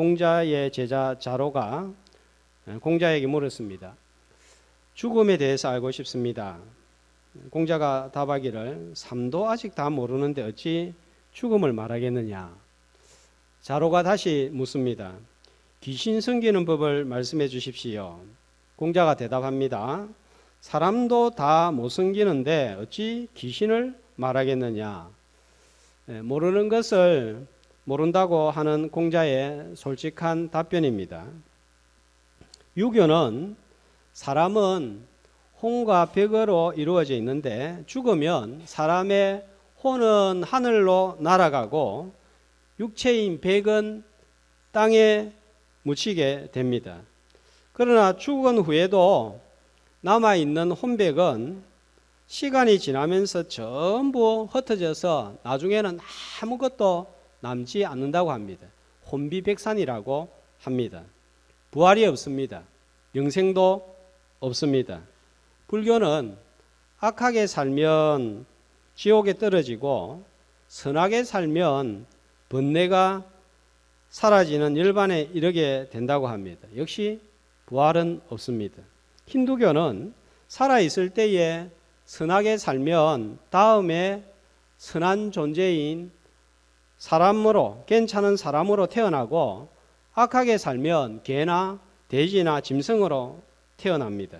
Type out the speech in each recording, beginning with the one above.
공자의 제자 자로가 공자에게 물었습니다. 죽음에 대해서 알고 싶습니다. 공자가 답하기를 삶도 아직 다 모르는데 어찌 죽음을 말하겠느냐. 자로가 다시 묻습니다. 귀신 섬기는 법을 말씀해 주십시오. 공자가 대답합니다. 사람도 다 못 섬기는데 어찌 귀신을 말하겠느냐. 모르는 것을 모른다고 하는 공자의 솔직한 답변입니다. 유교는 사람은 혼과 백으로 이루어져 있는데 죽으면 사람의 혼은 하늘로 날아가고 육체인 백은 땅에 묻히게 됩니다. 그러나 죽은 후에도 남아있는 혼백은 시간이 지나면서 전부 흩어져서 나중에는 아무것도 남지 않는다고 합니다. 혼비백산이라고 합니다. 부활이 없습니다. 영생도 없습니다. 불교는 악하게 살면 지옥에 떨어지고 선하게 살면 번뇌가 사라지는 열반에 이르게 된다고 합니다. 역시 부활은 없습니다. 힌두교는 살아있을 때에 선하게 살면 다음에 선한 존재인 사람으로, 괜찮은 사람으로 태어나고 악하게 살면 개나 돼지나 짐승으로 태어납니다.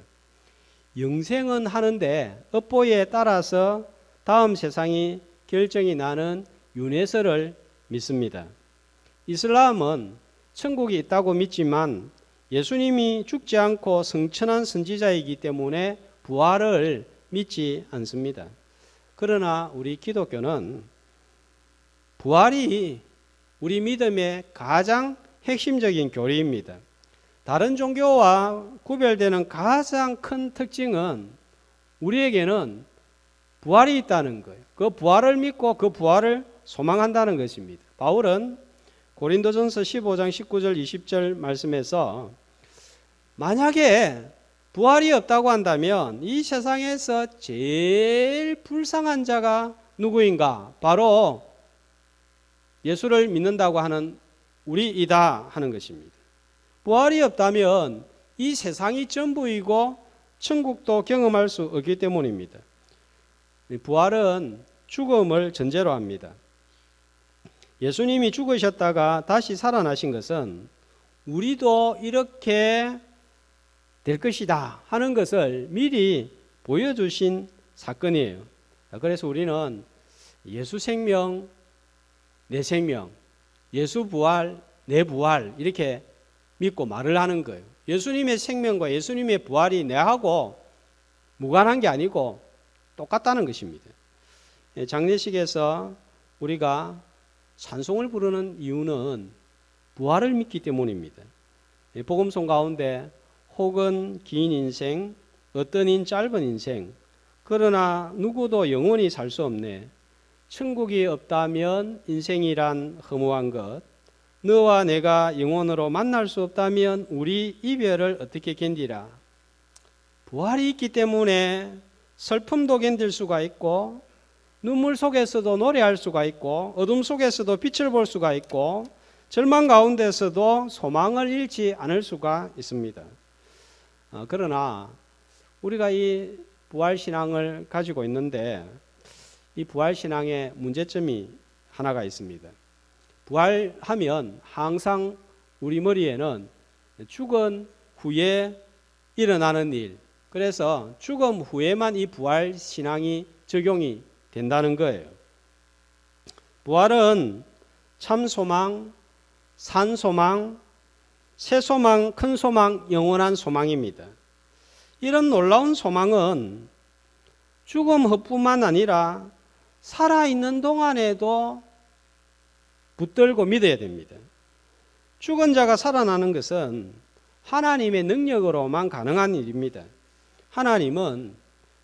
영생은 하는데 업보에 따라서 다음 세상이 결정이 나는 윤회설을 믿습니다. 이슬람은 천국이 있다고 믿지만 예수님이 죽지 않고 성천한 선지자이기 때문에 부활을 믿지 않습니다. 그러나 우리 기독교는 부활이 우리 믿음의 가장 핵심적인 교리입니다. 다른 종교와 구별되는 가장 큰 특징은 우리에게는 부활이 있다는 거예요. 그 부활을 믿고 그 부활을 소망한다는 것입니다. 바울은 고린도전서 15장 19절 20절 말씀에서 만약에 부활이 없다고 한다면 이 세상에서 제일 불쌍한 자가 누구인가? 바로 예수를 믿는다고 하는 우리이다 하는 것입니다. 부활이 없다면 이 세상이 전부이고 천국도 경험할 수 없기 때문입니다. 부활은 죽음을 전제로 합니다. 예수님이 죽으셨다가 다시 살아나신 것은 우리도 이렇게 될 것이다 하는 것을 미리 보여주신 사건이에요. 그래서 우리는 예수 생명, 내 생명, 예수 부활, 내 부활 이렇게 믿고 말을 하는 거예요. 예수님의 생명과 예수님의 부활이 내하고 무관한 게 아니고 똑같다는 것입니다. 장례식에서 우리가 찬송을 부르는 이유는 부활을 믿기 때문입니다. 복음송 가운데 혹은 긴 인생, 어떤 인 짧은 인생, 그러나 누구도 영원히 살 수 없네. 천국이 없다면 인생이란 허무한 것, 너와 내가 영원으로 만날 수 없다면 우리 이별을 어떻게 견디라. 부활이 있기 때문에 슬픔도 견딜 수가 있고 눈물 속에서도 노래할 수가 있고 어둠 속에서도 빛을 볼 수가 있고 절망 가운데서도 소망을 잃지 않을 수가 있습니다. 그러나 우리가 이 부활신앙을 가지고 있는데 이 부활신앙의 문제점이 하나가 있습니다. 부활하면 항상 우리 머리에는 죽은 후에 일어나는 일, 그래서 죽음 후에만 이 부활신앙이 적용이 된다는 거예요. 부활은 참 소망, 산 소망, 새 소망, 큰 소망, 영원한 소망입니다. 이런 놀라운 소망은 죽음 후뿐만 아니라 살아있는 동안에도 붙들고 믿어야 됩니다. 죽은 자가 살아나는 것은 하나님의 능력으로만 가능한 일입니다. 하나님은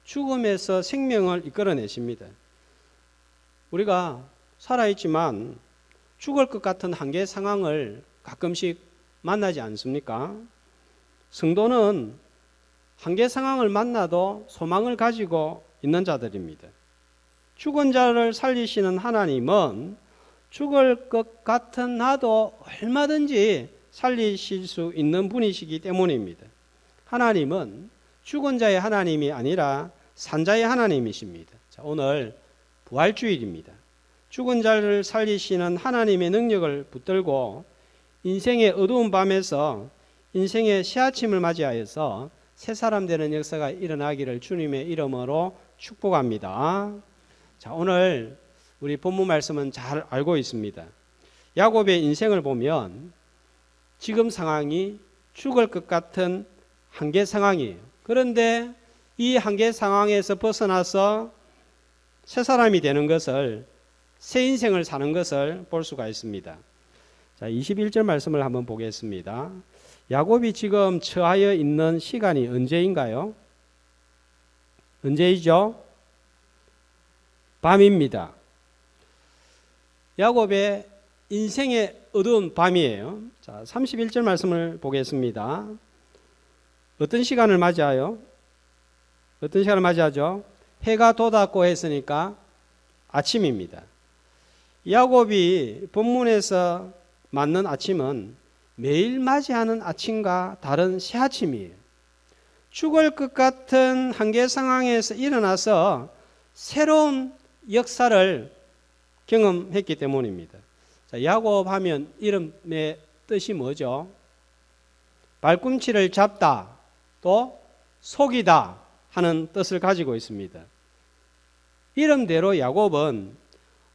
죽음에서 생명을 이끌어내십니다. 우리가 살아있지만 죽을 것 같은 한계 상황을 가끔씩 만나지 않습니까? 성도는 한계 상황을 만나도 소망을 가지고 있는 자들입니다. 죽은 자를 살리시는 하나님은 죽을 것 같은 나도 얼마든지 살리실 수 있는 분이시기 때문입니다. 하나님은 죽은 자의 하나님이 아니라 산자의 하나님이십니다. 자, 오늘 부활주일입니다. 죽은 자를 살리시는 하나님의 능력을 붙들고 인생의 어두운 밤에서 인생의 새아침을 맞이하여서 새 사람 되는 역사가 일어나기를 주님의 이름으로 축복합니다. 자, 오늘 우리 본문 말씀은 잘 알고 있습니다. 야곱의 인생을 보면 지금 상황이 죽을 것 같은 한계 상황이에요. 그런데 이 한계 상황에서 벗어나서 새 사람이 되는 것을, 새 인생을 사는 것을 볼 수가 있습니다. 자, 21절 말씀을 한번 보겠습니다. 야곱이 지금 처하여 있는 시간이 언제인가요? 언제이죠? 밤입니다. 야곱의 인생의 어두운 밤이에요. 자, 31절 말씀을 보겠습니다. 어떤 시간을 맞이하여? 어떤 시간을 맞이하죠? 해가 돋았고 했으니까 아침입니다. 야곱이 본문에서 맞는 아침은 매일 맞이하는 아침과 다른 새 아침이에요. 죽을 것 같은 한계 상황에서 일어나서 새로운 역사를 경험했기 때문입니다. 자, 야곱 하면 이름의 뜻이 뭐죠? 발꿈치를 잡다, 또 속이다 하는 뜻을 가지고 있습니다. 이름대로 야곱은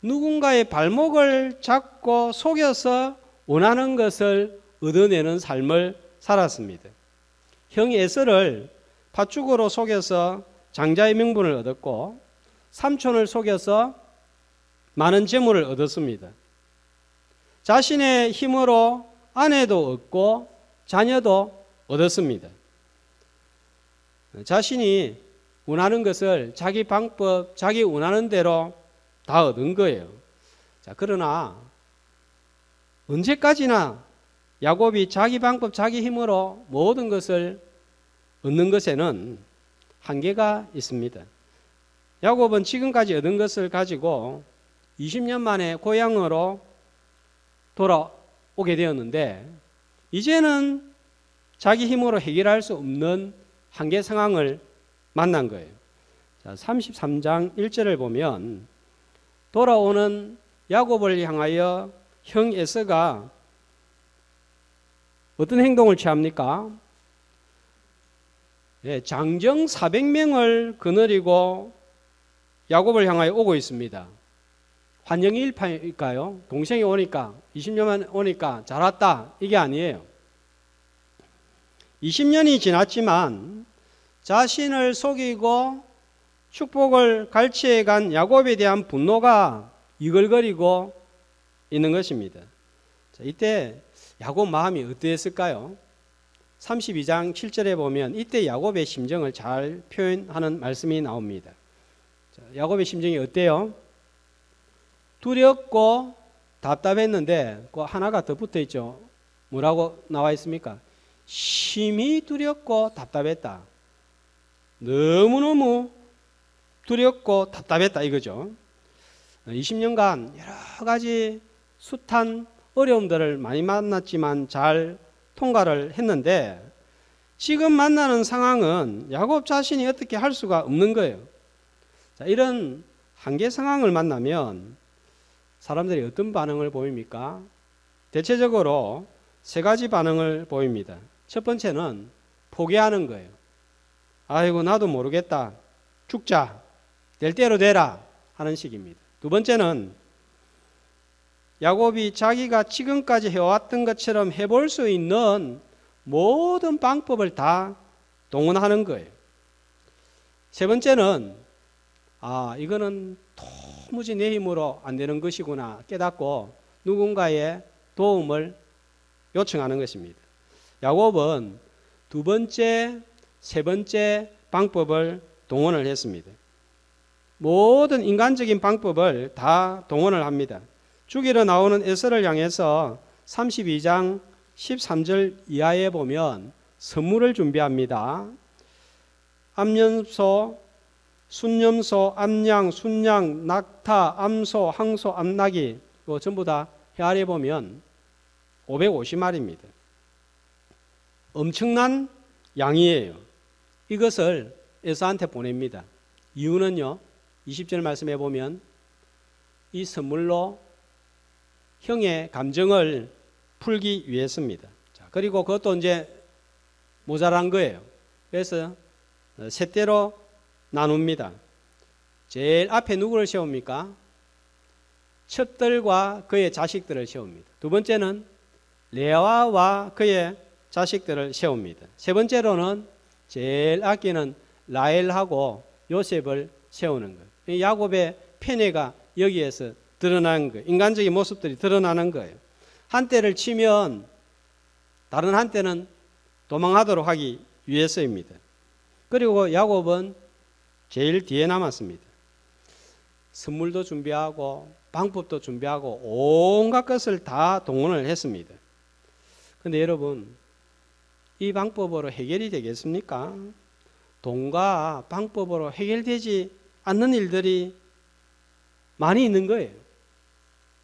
누군가의 발목을 잡고 속여서 원하는 것을 얻어내는 삶을 살았습니다. 형 에서를 팥죽으로 속여서 장자의 명분을 얻었고, 삼촌을 속여서 많은 재물을 얻었습니다. 자신의 힘으로 아내도 얻고 자녀도 얻었습니다. 자신이 원하는 것을 자기 방법, 자기 원하는 대로 다 얻은 거예요. 자, 그러나 언제까지나 야곱이 자기 방법, 자기 힘으로 모든 것을 얻는 것에는 한계가 있습니다. 야곱은 지금까지 얻은 것을 가지고 20년 만에 고향으로 돌아오게 되었는데, 이제는 자기 힘으로 해결할 수 없는 한계 상황을 만난 거예요. 자, 33장 1절을 보면 돌아오는 야곱을 향하여 형 에서가 어떤 행동을 취합니까? 예, 장정 400명을 거느리고 야곱을 향하여 오고 있습니다. 환영의 일파일까요? 동생이 오니까, 20년만 오니까 잘 왔다, 이게 아니에요. 20년이 지났지만 자신을 속이고 축복을 갈취해 간 야곱에 대한 분노가 이글거리고 있는 것입니다. 자, 이때 야곱 마음이 어떠했을까요? 32장 7절에 보면 이때 야곱의 심정을 잘 표현하는 말씀이 나옵니다. 자, 야곱의 심정이 어때요? 두렵고 답답했는데 그 하나가 더 붙어 있죠. 뭐라고 나와 있습니까? 심히 두렵고 답답했다. 너무너무 두렵고 답답했다 이거죠. 20년간 여러 가지 숱한 어려움들을 많이 만났지만 잘 통과를 했는데, 지금 만나는 상황은 야곱 자신이 어떻게 할 수가 없는 거예요. 자, 이런 한계 상황을 만나면 사람들이 어떤 반응을 보입니까? 대체적으로 세 가지 반응을 보입니다. 첫 번째는 포기하는 거예요. 아이고 나도 모르겠다, 죽자, 될 대로 되라 하는 식입니다. 두 번째는 야곱이 자기가 지금까지 해왔던 것처럼 해볼 수 있는 모든 방법을 다 동원하는 거예요. 세 번째는 이거는 도무지 내 힘으로 안 되는 것이구나 깨닫고 누군가의 도움을 요청하는 것입니다. 야곱은 두 번째, 세 번째 방법을 동원을 했습니다. 모든 인간적인 방법을 다 동원을 합니다. 죽이러 나오는 에서를 향해서 32장 13절 이하에 보면 선물을 준비합니다. 암염소, 순염소, 암양, 순양, 낙타, 암소, 항소, 암나귀, 이거 전부 다 헤아려 보면 550마리입니다. 엄청난 양이에요. 이것을 에서한테 보냅니다. 이유는요, 20절 말씀해 보면 이 선물로 형의 감정을 풀기 위해서입니다. 자, 그리고 그것도 이제 모자란 거예요. 그래서 세 대로 나눕니다. 제일 앞에 누구를 세웁니까? 첩들과 그의 자식들을 세웁니다. 두 번째는 레아와 그의 자식들을 세웁니다. 세 번째로는 제일 아끼는 라헬하고 요셉을 세우는 거예요. 야곱의 편애가 여기에서 드러나는 거예요. 인간적인 모습들이 드러나는 거예요. 한때를 치면 다른 한때는 도망하도록 하기 위해서입니다. 그리고 야곱은 제일 뒤에 남았습니다. 선물도 준비하고 방법도 준비하고 온갖 것을 다 동원을 했습니다. 그런데 여러분, 이 방법으로 해결이 되겠습니까? 돈과 방법으로 해결되지 않는 일들이 많이 있는 거예요.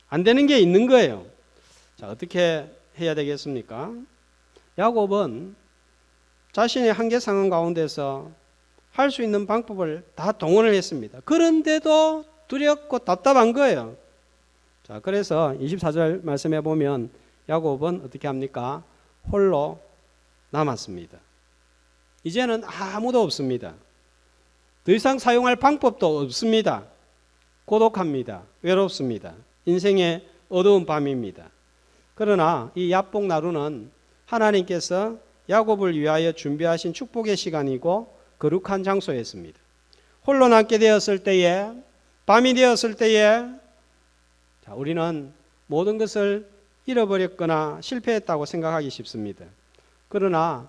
안 되는 게 있는 거예요. 자, 어떻게 해야 되겠습니까? 야곱은 자신의 한계 상황 가운데서 할 수 있는 방법을 다 동원을 했습니다. 그런데도 두렵고 답답한 거예요. 자, 그래서 24절 말씀해 보면 야곱은 어떻게 합니까? 홀로 남았습니다. 이제는 아무도 없습니다. 더 이상 사용할 방법도 없습니다. 고독합니다. 외롭습니다. 인생의 어두운 밤입니다. 그러나 이 야복나루는 하나님께서 야곱을 위하여 준비하신 축복의 시간이고 거룩한 장소였습니다. 홀로 남게 되었을 때에, 밤이 되었을 때에 우리는 모든 것을 잃어버렸거나 실패했다고 생각하기 쉽습니다. 그러나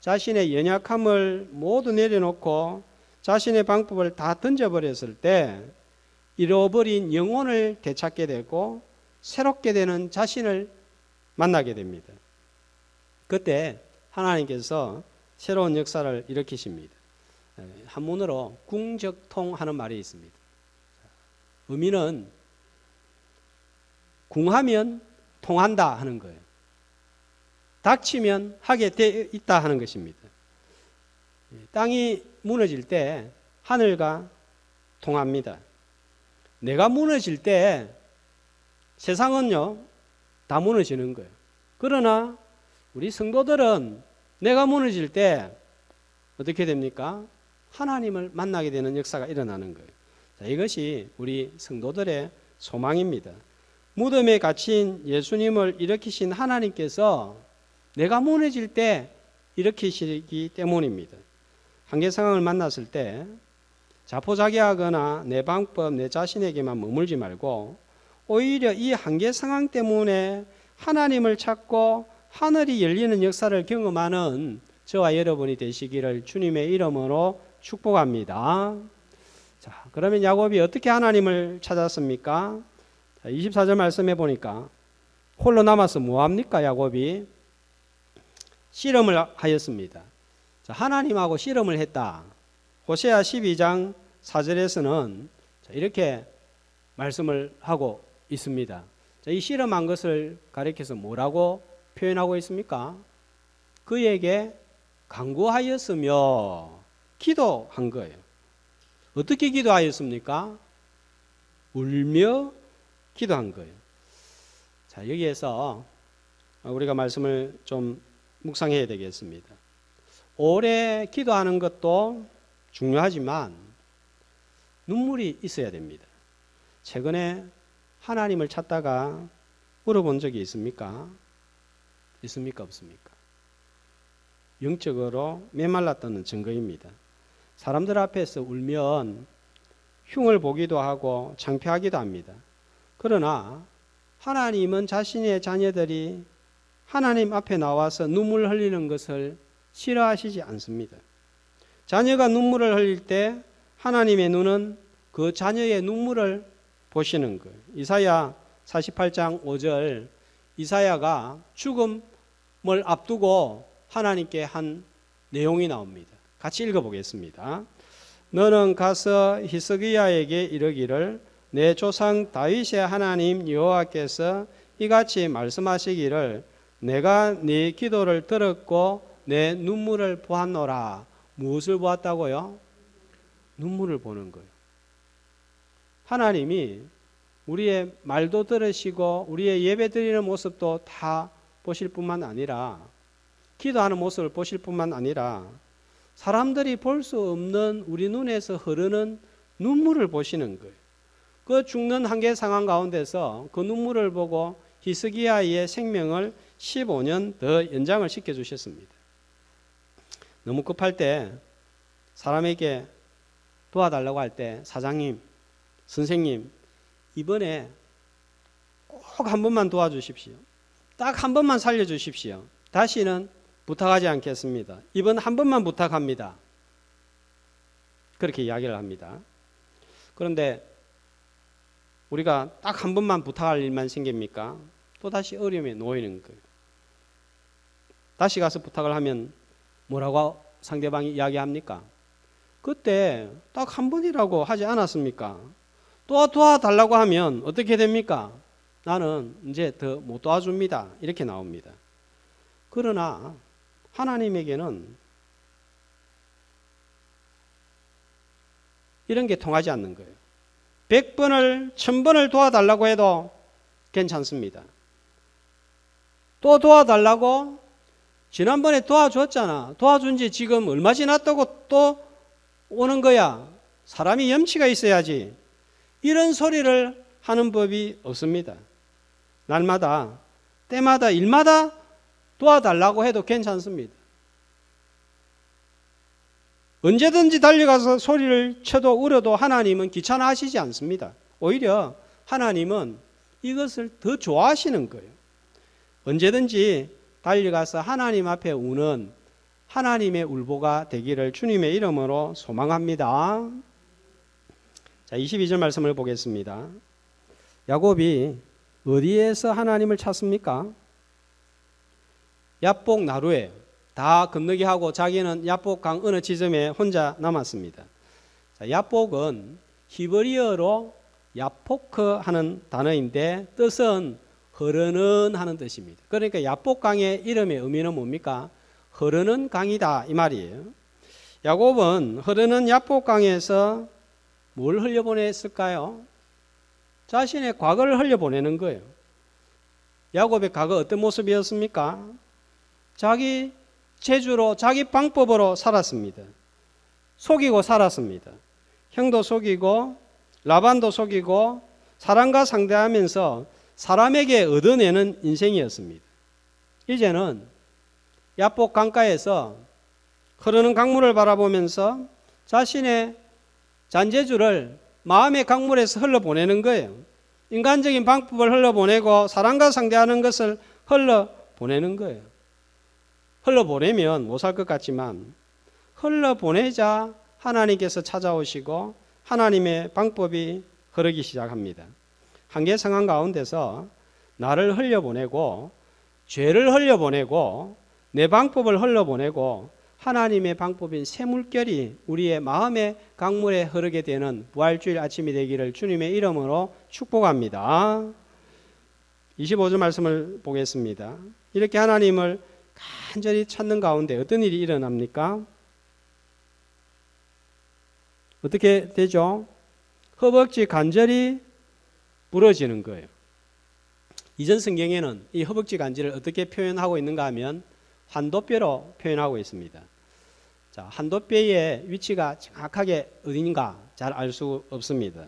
자신의 연약함을 모두 내려놓고 자신의 방법을 다 던져버렸을 때 잃어버린 영혼을 되찾게 되고 새롭게 되는 자신을 만나게 됩니다. 그때 하나님께서 새로운 역사를 일으키십니다. 한문으로 궁적통하는 말이 있습니다. 의미는 궁하면 통한다 하는 거예요. 닥치면 하게 돼 있다 하는 것입니다. 땅이 무너질 때 하늘과 통합니다. 내가 무너질 때 세상은요 다 무너지는 거예요. 그러나 우리 성도들은 내가 무너질 때 어떻게 됩니까? 하나님을 만나게 되는 역사가 일어나는 거예요. 자, 이것이 우리 성도들의 소망입니다. 무덤에 갇힌 예수님을 일으키신 하나님께서 내가 무너질 때 일으키시기 때문입니다. 한계 상황을 만났을 때 자포자기하거나 내 방법, 내 자신에게만 머물지 말고 오히려 이 한계 상황 때문에 하나님을 찾고 하늘이 열리는 역사를 경험하는 저와 여러분이 되시기를 주님의 이름으로 축복합니다. 자, 그러면 야곱이 어떻게 하나님을 찾았습니까? 24절 말씀해 보니까 홀로 남아서 뭐합니까? 야곱이 씨름을 하였습니다. 자, 하나님하고 씨름을 했다. 호세아 12장 4절에서는 이렇게 말씀을 하고 있습니다. 자, 이 씨름한 것을 가리켜서 뭐라고 표현하고 있습니까? 그에게 간구하였으며 기도한 거예요. 어떻게 기도하였습니까? 울며 기도한 거예요. 자, 여기에서 우리가 말씀을 좀 묵상해야 되겠습니다. 오래 기도하는 것도 중요하지만 눈물이 있어야 됩니다. 최근에 하나님을 찾다가 울어본 적이 있습니까? 있습니까? 없습니까? 영적으로 메말랐다는 증거입니다. 사람들 앞에서 울면 흉을 보기도 하고 창피하기도 합니다. 그러나 하나님은 자신의 자녀들이 하나님 앞에 나와서 눈물 흘리는 것을 싫어하시지 않습니다. 자녀가 눈물을 흘릴 때 하나님의 눈은 그 자녀의 눈물을 보시는 거예요. 이사야 48장 5절, 이사야가 죽음을 앞두고 하나님께 한 내용이 나옵니다. 같이 읽어보겠습니다. 너는 가서 히스기야에게 이르기를 내 조상 다윗의 하나님 여호와께서 이같이 말씀하시기를 내가 네 기도를 들었고 내 눈물을 보았노라. 무엇을 보았다고요? 눈물을 보는 거예요. 하나님이 우리의 말도 들으시고 우리의 예배 드리는 모습도 다 보실 뿐만 아니라 기도하는 모습을 보실 뿐만 아니라 사람들이 볼 수 없는 우리 눈에서 흐르는 눈물을 보시는 거예요. 그 죽는 한계 상황 가운데서 그 눈물을 보고 히스기야의 생명을 15년 더 연장을 시켜주셨습니다. 너무 급할 때 사람에게 도와달라고 할 때 사장님, 선생님 이번에 꼭 한 번만 도와주십시오. 딱 한 번만 살려주십시오. 다시는 부탁하지 않겠습니다. 이번 한 번만 부탁합니다. 그렇게 이야기를 합니다. 그런데 우리가 딱 한 번만 부탁할 일만 생깁니까? 또 다시 어려움에 놓이는 거예요. 다시 가서 부탁을 하면 뭐라고 상대방이 이야기합니까? 그때 딱 한 번이라고 하지 않았습니까? 또 도와달라고 하면 어떻게 됩니까? 나는 이제 더 못 도와줍니다. 이렇게 나옵니다. 그러나 하나님에게는 이런 게 통하지 않는 거예요. 100번을 1000번을 도와달라고 해도 괜찮습니다. 또 도와달라고 지난번에 도와줬잖아. 도와준 지 지금 얼마 지났다고 또 오는 거야. 사람이 염치가 있어야지. 이런 소리를 하는 법이 없습니다. 날마다 때마다 일마다 도와달라고 해도 괜찮습니다. 언제든지 달려가서 소리를 쳐도 울어도 하나님은 귀찮아하시지 않습니다. 오히려 하나님은 이것을 더 좋아하시는 거예요. 언제든지 달려가서 하나님 앞에 우는 하나님의 울보가 되기를 주님의 이름으로 소망합니다. 자, 22절 말씀을 보겠습니다. 야곱이 어디에서 하나님을 찾습니까? 야복 나루에 다 건너게 하고 자기는 야복강 어느 지점에 혼자 남았습니다. 자, 야복은 히브리어로 야포크 하는 단어인데 뜻은 흐르는 하는 뜻입니다. 그러니까 야복강의 이름의 의미는 뭡니까? 흐르는 강이다 이 말이에요. 야곱은 흐르는 야복강에서 뭘 흘려보냈을까요? 자신의 과거를 흘려보내는 거예요. 야곱의 과거 어떤 모습이었습니까? 자기 재주로 자기 방법으로 살았습니다. 속이고 살았습니다. 형도 속이고 라반도 속이고 사람과 상대하면서 사람에게 얻어내는 인생이었습니다. 이제는 야복 강가에서 흐르는 강물을 바라보면서 자신의 잔재주를 마음의 강물에서 흘러보내는 거예요. 인간적인 방법을 흘러보내고 사람과 상대하는 것을 흘러보내는 거예요. 흘러보내면 못 살 것 같지만 흘러보내자 하나님께서 찾아오시고 하나님의 방법이 흐르기 시작합니다. 한계 상황 가운데서 나를 흘려보내고 죄를 흘려보내고 내 방법을 흘러보내고 하나님의 방법인 샘물결이 우리의 마음의 강물에 흐르게 되는 부활주일 아침이 되기를 주님의 이름으로 축복합니다. 25절 말씀을 보겠습니다. 이렇게 하나님을 간절히 찾는 가운데 어떤 일이 일어납니까? 어떻게 되죠? 허벅지 관절이 부러지는 거예요. 이전 성경에는 이 허벅지 관절을 어떻게 표현하고 있는가 하면 환도뼈로 표현하고 있습니다. 자, 환도뼈의 위치가 정확하게 어딘가 잘 알 수 없습니다.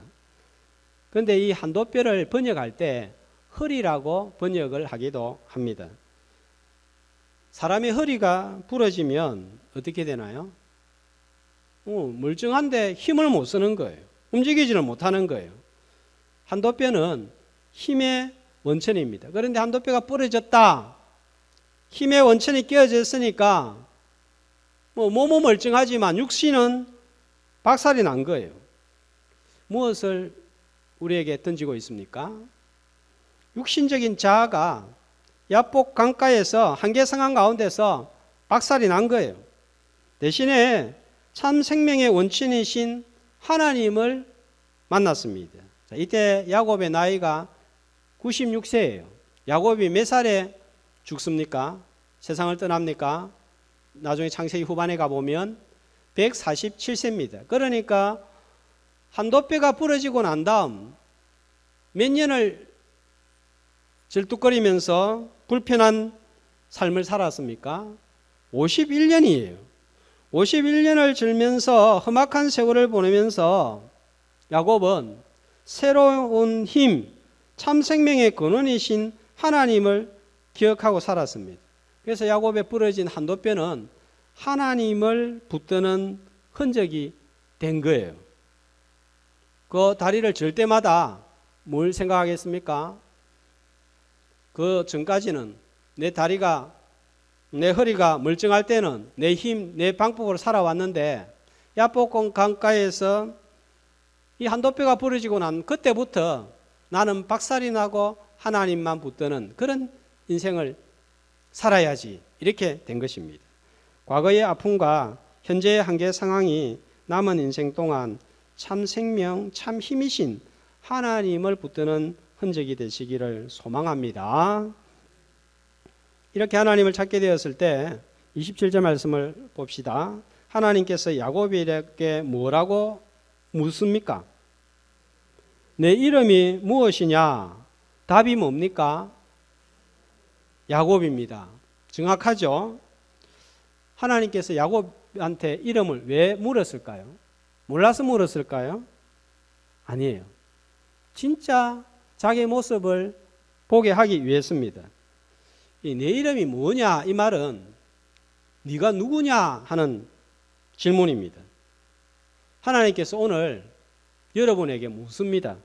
그런데 이 환도뼈를 번역할 때 허리라고 번역을 하기도 합니다. 사람의 허리가 부러지면 어떻게 되나요? 멀쩡한데 힘을 못 쓰는 거예요. 움직이지를 못하는 거예요. 환도뼈는 힘의 원천입니다. 그런데 환도뼈가 부러졌다. 힘의 원천이 깨어졌으니까 몸은 멀쩡하지만 육신은 박살이 난 거예요. 무엇을 우리에게 던지고 있습니까? 육신적인 자아가 야복 강가에서 한계 상황 가운데서 박살이 난 거예요. 대신에 참 생명의 원천이신 하나님을 만났습니다. 자, 이때 야곱의 나이가 96세예요. 야곱이 몇 살에 죽습니까? 세상을 떠납니까? 나중에 창세기 후반에 가보면 147세입니다. 그러니까 한돛배가 부러지고 난 다음 몇 년을 절뚝거리면서 불편한 삶을 살았습니까? 51년이에요. 51년을 절면서 험악한 세월을 보내면서 야곱은 새로운 힘, 참 생명의 근원이신 하나님을 기억하고 살았습니다. 그래서 야곱의 부러진 한돛뼈는 하나님을 붙드는 흔적이 된 거예요. 그 다리를 절 때마다 뭘 생각하겠습니까? 그 전까지는 내 허리가 멀쩡할 때는 내 힘, 내 방법으로 살아왔는데 야복강 강가에서 이 한돛뼈가 부러지고 난 그때부터 나는 박살이 나고 하나님만 붙드는 그런 인생을 살아야지 이렇게 된 것입니다. 과거의 아픔과 현재의 한계 상황이 남은 인생 동안 참 생명, 참 힘이신 하나님을 붙드는 흔적이 되시기를 소망합니다. 이렇게 하나님을 찾게 되었을 때 27절 말씀을 봅시다. 하나님께서 야곱에게 뭐라고 묻습니까? 내 이름이 무엇이냐? 답이 뭡니까? 야곱입니다. 정확하죠? 하나님께서 야곱한테 이름을 왜 물었을까요? 몰라서 물었을까요? 아니에요. 진짜 자기 모습을 보게 하기 위해서입니다. 내 이름이 뭐냐? 이 말은 네가 누구냐? 하는 질문입니다. 하나님께서 오늘 여러분에게 묻습니다.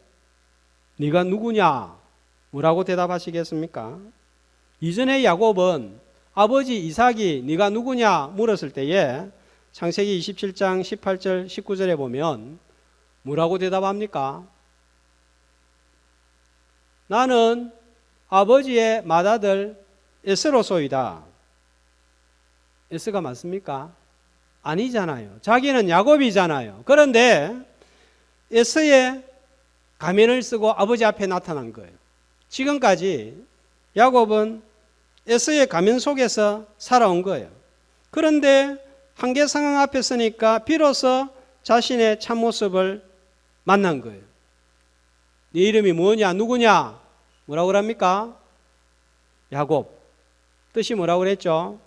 네가 누구냐? 뭐라고 대답하시겠습니까? 이전에 야곱은 아버지 이삭이 네가 누구냐 물었을 때에 창세기 27장 18절 19절에 보면 뭐라고 대답합니까? 나는 아버지의 맏아들 에스로소이다. 에스가 맞습니까? 아니잖아요. 자기는 야곱이잖아요. 그런데 에스의 가면을 쓰고 아버지 앞에 나타난 거예요. 지금까지 야곱은 에스의 가면 속에서 살아온 거예요. 그런데 한계 상황 앞에 서니까 비로소 자신의 참모습을 만난 거예요. 네 이름이 뭐냐? 누구냐? 뭐라고 합니까? 야곱. 뜻이 뭐라고 그랬죠?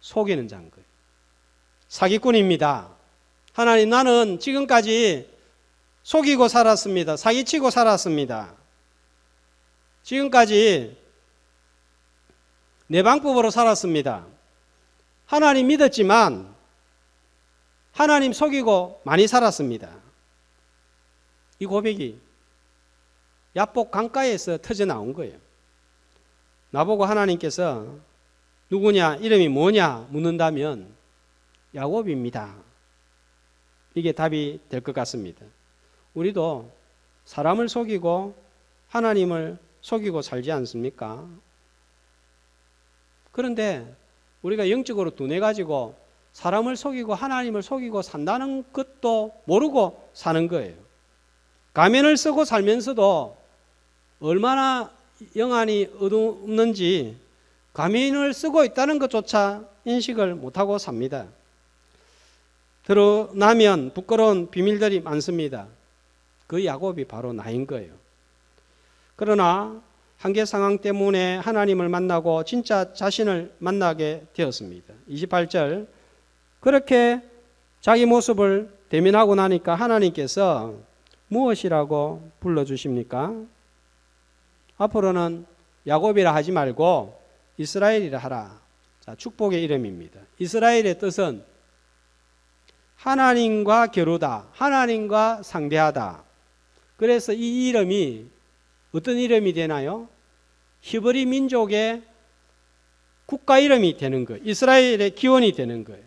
속이는 자인 거예요. 사기꾼입니다. 하나님, 나는 지금까지 속이고 살았습니다. 사기치고 살았습니다. 지금까지 내 방법으로 살았습니다. 하나님 믿었지만 하나님 속이고 많이 살았습니다. 이 고백이 야복 강가에서 터져 나온 거예요. 나보고 하나님께서 누구냐, 이름이 뭐냐 묻는다면 야곱입니다. 이게 답이 될 것 같습니다. 우리도 사람을 속이고 하나님을 속이고 살지 않습니까? 그런데 우리가 영적으로 둔해가지고 사람을 속이고 하나님을 속이고 산다는 것도 모르고 사는 거예요. 가면을 쓰고 살면서도 얼마나 영안이 어둡는지 가면을 쓰고 있다는 것조차 인식을 못하고 삽니다. 드러나면 부끄러운 비밀들이 많습니다. 그 야곱이 바로 나인 거예요. 그러나 한계 상황 때문에 하나님을 만나고 진짜 자신을 만나게 되었습니다. 28절, 그렇게 자기 모습을 대면하고 나니까 하나님께서 무엇이라고 불러주십니까? 앞으로는 야곱이라 하지 말고 이스라엘이라 하라. 자, 축복의 이름입니다. 이스라엘의 뜻은 하나님과 겨루다, 하나님과 상대하다. 그래서 이 이름이 어떤 이름이 되나요? 히브리 민족의 국가 이름이 되는 거예요. 이스라엘의 기원이 되는 거예요.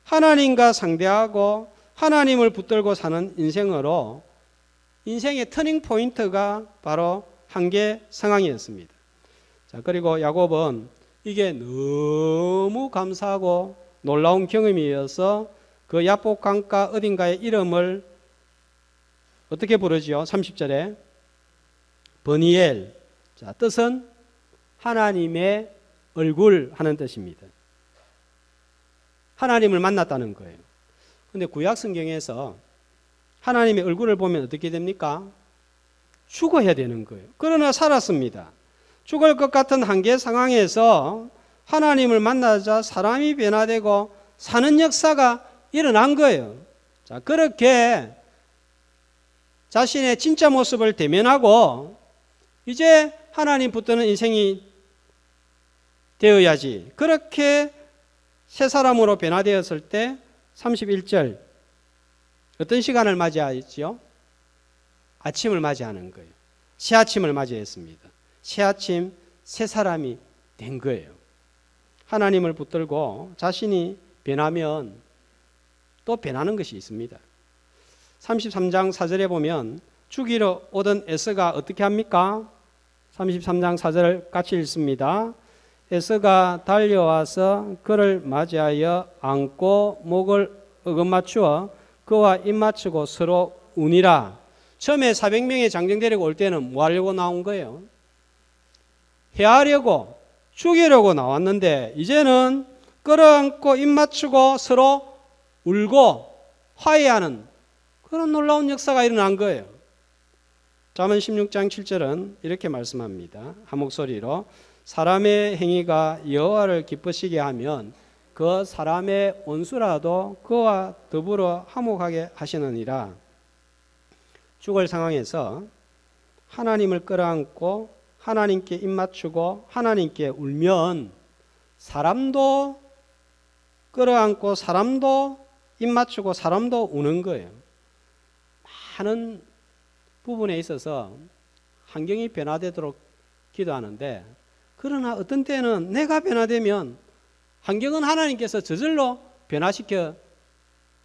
하나님과 상대하고 하나님을 붙들고 사는 인생으로 인생의 터닝 포인트가 바로 한계 상황이었습니다. 자, 그리고 야곱은 이게 너무 감사하고 놀라운 경험이어서 그 야복 강가 어딘가의 이름을 어떻게 부르지요? 30절에 버니엘. 자, 뜻은 하나님의 얼굴 하는 뜻입니다. 하나님을 만났다는 거예요. 근데 구약 성경에서 하나님의 얼굴을 보면 어떻게 됩니까? 죽어야 되는 거예요. 그러나 살았습니다. 죽을 것 같은 한계 상황에서 하나님을 만나자 사람이 변화되고 사는 역사가 일어난 거예요. 자, 그렇게 자신의 진짜 모습을 대면하고 이제 하나님 붙드는 인생이 되어야지. 그렇게 새 사람으로 변화되었을 때 31절 어떤 시간을 맞이하였지요? 아침을 맞이하는 거예요. 새 아침을 맞이했습니다. 새 아침, 새 사람이 된 거예요. 하나님을 붙들고 자신이 변하면 또 변하는 것이 있습니다. 33장 4절에 보면 죽이러 오던 에서가 어떻게 합니까? 33장 4절 같이 읽습니다. 에서가 달려와서 그를 맞이하여 안고 목을 어긋맞추어 그와 입맞추고 서로 우니라. 처음에 400명의 장정 데리고 올 때는 뭐 하려고 나온 거예요? 해하려고, 죽이려고 나왔는데 이제는 끌어안고 입맞추고 서로 울고 화해하는 그런 놀라운 역사가 일어난 거예요. 잠언 16장 7절은 이렇게 말씀합니다. 한 목소리로 사람의 행위가 여호와를 기쁘시게 하면 그 사람의 원수라도 그와 더불어 화목하게 하시느니라. 죽을 상황에서 하나님을 끌어안고 하나님께 입맞추고 하나님께 울면 사람도 끌어안고 사람도 입맞추고 사람도 우는 거예요. 많은 부분에 있어서 환경이 변화되도록 기도하는데 그러나 어떤 때는 내가 변화되면 환경은 하나님께서 저절로 변화시켜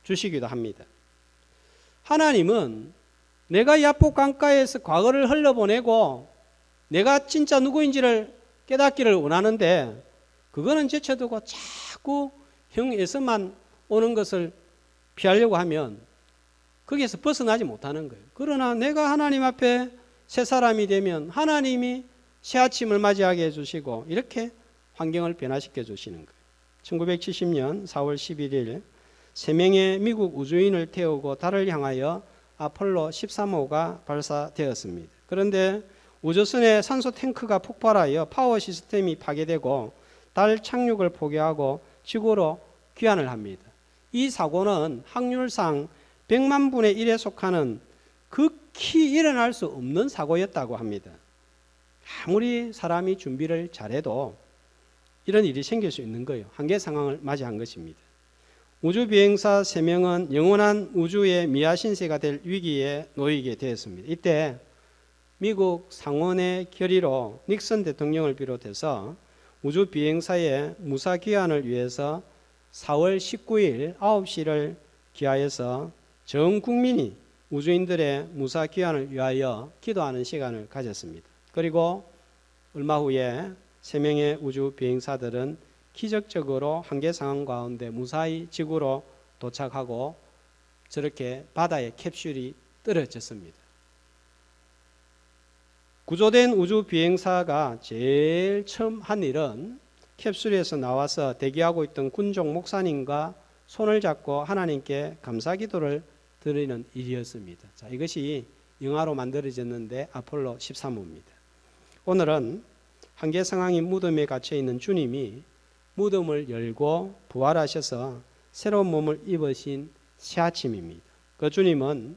주시기도 합니다. 하나님은 내가 야복 강가에서 과거를 흘려보내고 내가 진짜 누구인지를 깨닫기를 원하는데 그거는 제쳐두고 자꾸 형에서만 오는 것을 피하려고 하면 거기에서 벗어나지 못하는 거예요. 그러나 내가 하나님 앞에 새 사람이 되면 하나님이 새 아침을 맞이하게 해주시고 이렇게 환경을 변화시켜 주시는 거예요. 1970년 4월 11일 3명의 미국 우주인을 태우고 달을 향하여 아폴로 13호가 발사되었습니다. 그런데 우주선의 산소 탱크가 폭발하여 파워 시스템이 파괴되고 달 착륙을 포기하고 지구로 귀환을 합니다. 이 사고는 확률상 100만 분의 1에 속하는 극히 일어날 수 없는 사고였다고 합니다. 아무리 사람이 준비를 잘해도 이런 일이 생길 수 있는 거예요. 한계 상황을 맞이한 것입니다. 우주비행사 3명은 영원한 우주의 미아신세가 될 위기에 놓이게 되었습니다. 이때 미국 상원의 결의로 닉슨 대통령을 비롯해서 우주비행사의 무사귀환을 위해서 4월 19일 9시를 기하여서 전 국민이 우주인들의 무사귀환을 위하여 기도하는 시간을 가졌습니다. 그리고 얼마 후에 3명의 우주비행사들은 기적적으로 한계 상황 가운데 무사히 지구로 도착하고 저렇게 바다에 캡슐이 떨어졌습니다. 구조된 우주비행사가 제일 처음 한 일은 캡슐에서 나와서 대기하고 있던 군종 목사님과 손을 잡고 하나님께 감사 기도를 드리는 일이었습니다. 자, 이것이 영화로 만들어졌는데 아폴로 13호입니다. 오늘은 한계 상황인 무덤에 갇혀 있는 주님이 무덤을 열고 부활하셔서 새로운 몸을 입으신 새 아침입니다. 그 주님은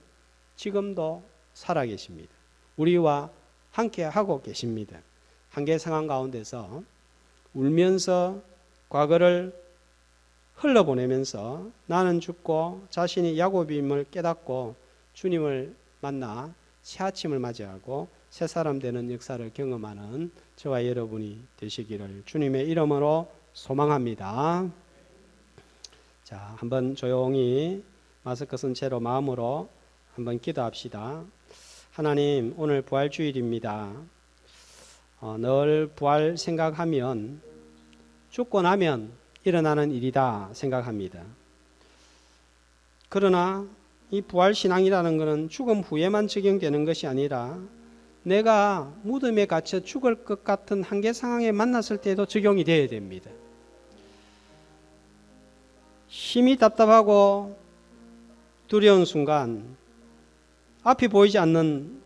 지금도 살아계십니다. 우리와 함께 하고 계십니다. 한계 상황 가운데서 울면서 과거를 흘러보내면서 나는 죽고 자신이 야곱임을 깨닫고 주님을 만나 새 아침을 맞이하고 새 사람 되는 역사를 경험하는 저와 여러분이 되시기를 주님의 이름으로 소망합니다. 자, 한번 조용히 마스크 쓴 채로 마음으로 한번 기도합시다. 하나님, 오늘 부활주일입니다. 늘 부활 생각하면 죽고 나면 일어나는 일이다 생각합니다. 그러나 이 부활신앙이라는 것은 죽음 후에만 적용되는 것이 아니라 내가 무덤에 갇혀 죽을 것 같은 한계 상황에 만났을 때도 적용이 되어야 됩니다. 힘이 답답하고 두려운 순간 앞이 보이지 않는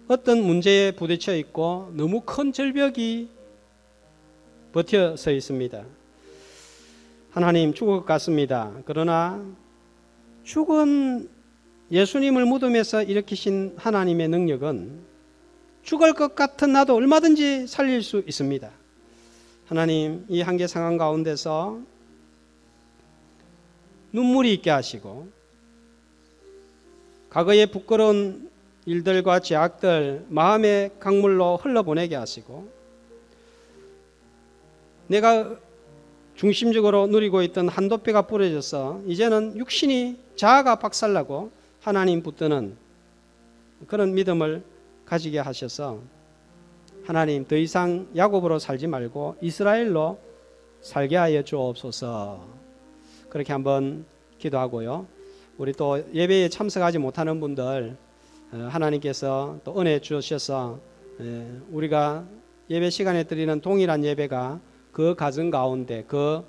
어떤 문제에 부딪혀 있고 너무 큰 절벽이 버텨 서 있습니다. 하나님, 죽을 것 같습니다. 그러나 죽은 예수님을 무덤에서 일으키신 하나님의 능력은 죽을 것 같은 나도 얼마든지 살릴 수 있습니다. 하나님, 이 한계 상황 가운데서 눈물이 있게 하시고 과거의 부끄러운 일들과 죄악들 마음의 강물로 흘러보내게 하시고 내가 중심적으로 누리고 있던 한도뼈가 부러져서 이제는 육신이 자아가 박살나고 하나님 붙드는 그런 믿음을 가지게 하셔서 하나님, 더 이상 야곱으로 살지 말고 이스라엘로 살게 하여 주옵소서. 그렇게 한번 기도하고요. 우리 또 예배에 참석하지 못하는 분들 하나님께서 또 은혜 주셔서 우리가 예배 시간에 드리는 동일한 예배가 그 가정 가운데, 그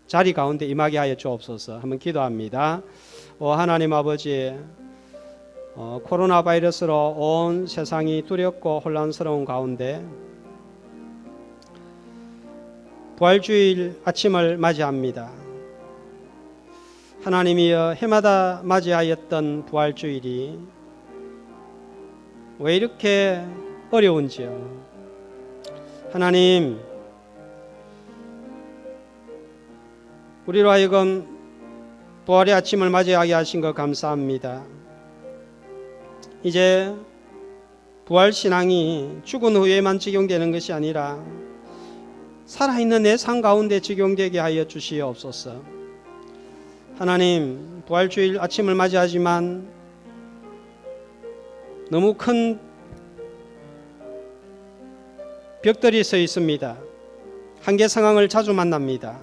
자리 가운데 임하게 하여 주옵소서. 한번 기도합니다. 하나님 아버지, 코로나 바이러스로 온 세상이 두렵고 혼란스러운 가운데 부활주일 아침을 맞이합니다. 하나님이여, 해마다 맞이하였던 부활주일이 왜 이렇게 어려운지요. 하나님, 우리로 하여금 부활의 아침을 맞이하게 하신 것 감사합니다. 이제 부활신앙이 죽은 후에만 적용되는 것이 아니라 살아있는 내 삶 가운데 적용되게 하여 주시옵소서. 하나님, 부활주일 아침을 맞이하지만 너무 큰 벽들이 서 있습니다. 한계 상황을 자주 만납니다.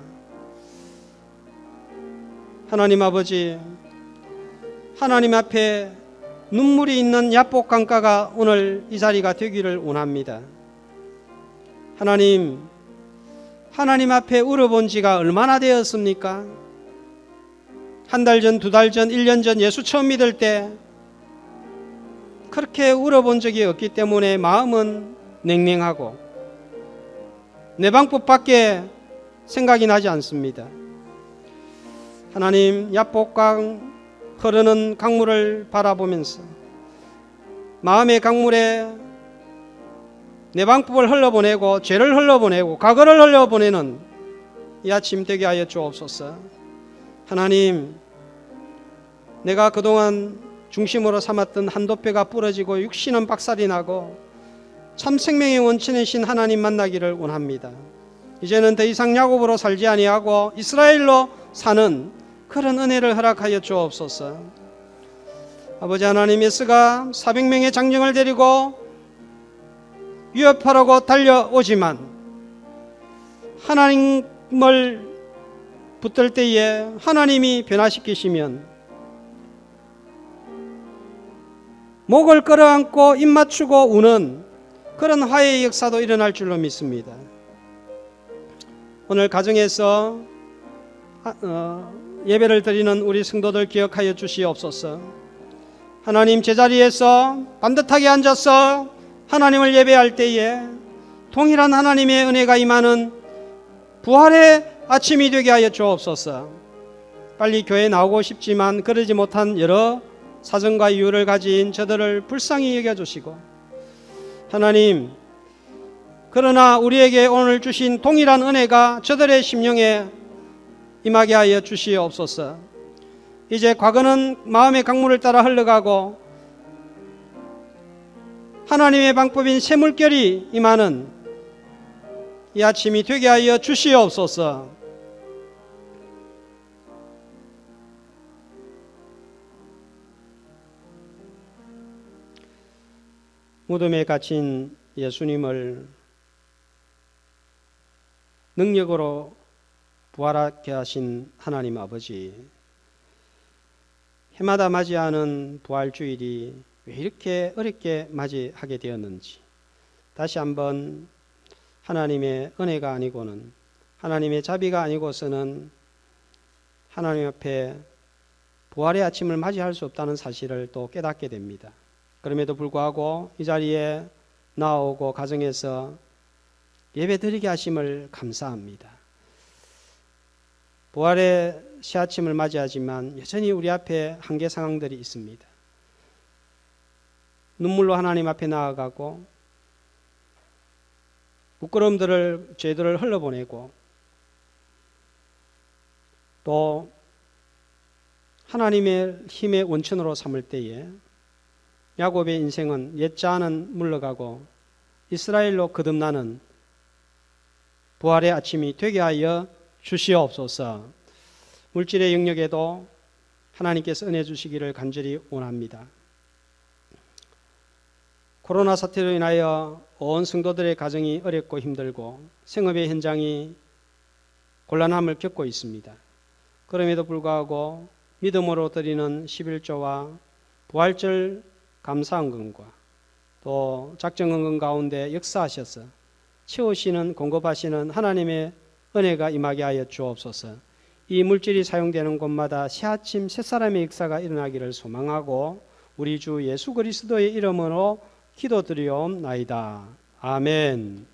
하나님 아버지, 하나님 앞에 눈물이 있는 야복 강가가 오늘 이 자리가 되기를 원합니다. 하나님 앞에 울어본 지가 얼마나 되었습니까? 한 달 전, 두 달 전, 1년 전 예수 처음 믿을 때 그렇게 울어본 적이 없기 때문에 마음은 냉랭하고 내 방법밖에 생각이 나지 않습니다. 하나님, 야복강 흐르는 강물을 바라보면서 마음의 강물에 내 방법을 흘러보내고 죄를 흘러보내고 과거를 흘러보내는 이 아침 되게 하여 주옵소서. 하나님, 내가 그동안 중심으로 삼았던 한도뼈가 부러지고 육신은 박살이 나고 참 생명의 원천이신 하나님 만나기를 원합니다. 이제는 더 이상 야곱으로 살지 아니하고 이스라엘로 사는 그런 은혜를 허락하여 주옵소서. 아버지 하나님, 예수가 400명의 장정을 데리고 위협하려고 달려오지만 하나님을 붙들 때에 하나님이 변화시키시면 목을 끌어안고 입 맞추고 우는 그런 화해의 역사도 일어날 줄로 믿습니다. 오늘 가정에서 예배를 드리는 우리 성도들 기억하여 주시옵소서. 하나님, 제자리에서 반듯하게 앉아서 하나님을 예배할 때에 동일한 하나님의 은혜가 임하는 부활의 아침이 되게 하여 주옵소서. 빨리 교회에 나오고 싶지만 그러지 못한 여러 사정과 이유를 가진 저들을 불쌍히 여겨주시고, 하나님, 그러나 우리에게 오늘 주신 동일한 은혜가 저들의 심령에 임하게 하여 주시옵소서. 이제 과거는 마음의 강물을 따라 흘러가고 하나님의 방법인 샘물결이 임하는 이 아침이 되게 하여 주시옵소서. 무덤에 갇힌 예수님을 능력으로 부활하게 하신 하나님 아버지, 해마다 맞이하는 부활주일이 왜 이렇게 어렵게 맞이하게 되었는지 다시 한번 하나님의 은혜가 아니고는 하나님의 자비가 아니고서는 하나님 앞에 부활의 아침을 맞이할 수 없다는 사실을 또 깨닫게 됩니다. 그럼에도 불구하고 이 자리에 나오고 가정에서 예배드리게 하심을 감사합니다. 부활의 새아침을 맞이하지만 여전히 우리 앞에 한계 상황들이 있습니다. 눈물로 하나님 앞에 나아가고 부끄러움들을 죄들을 흘러보내고 또 하나님의 힘의 원천으로 삼을 때에 야곱의 인생은 옛자는 물러가고 이스라엘로 거듭나는 부활의 아침이 되게 하여 주시옵소서. 물질의 영역에도 하나님께서 은혜 주시기를 간절히 원합니다. 코로나 사태로 인하여 온 성도들의 가정이 어렵고 힘들고 생업의 현장이 곤란함을 겪고 있습니다. 그럼에도 불구하고 믿음으로 드리는 11조와 부활절 감사헌금과 또 작정헌금 가운데 역사하셔서 채우시는 공급하시는 하나님의 은혜가 임하게 하여 주옵소서. 이 물질이 사용되는 곳마다 새아침 새사람의 역사가 일어나기를 소망하고 우리 주 예수 그리스도의 이름으로 기도드리옵나이다. 아멘.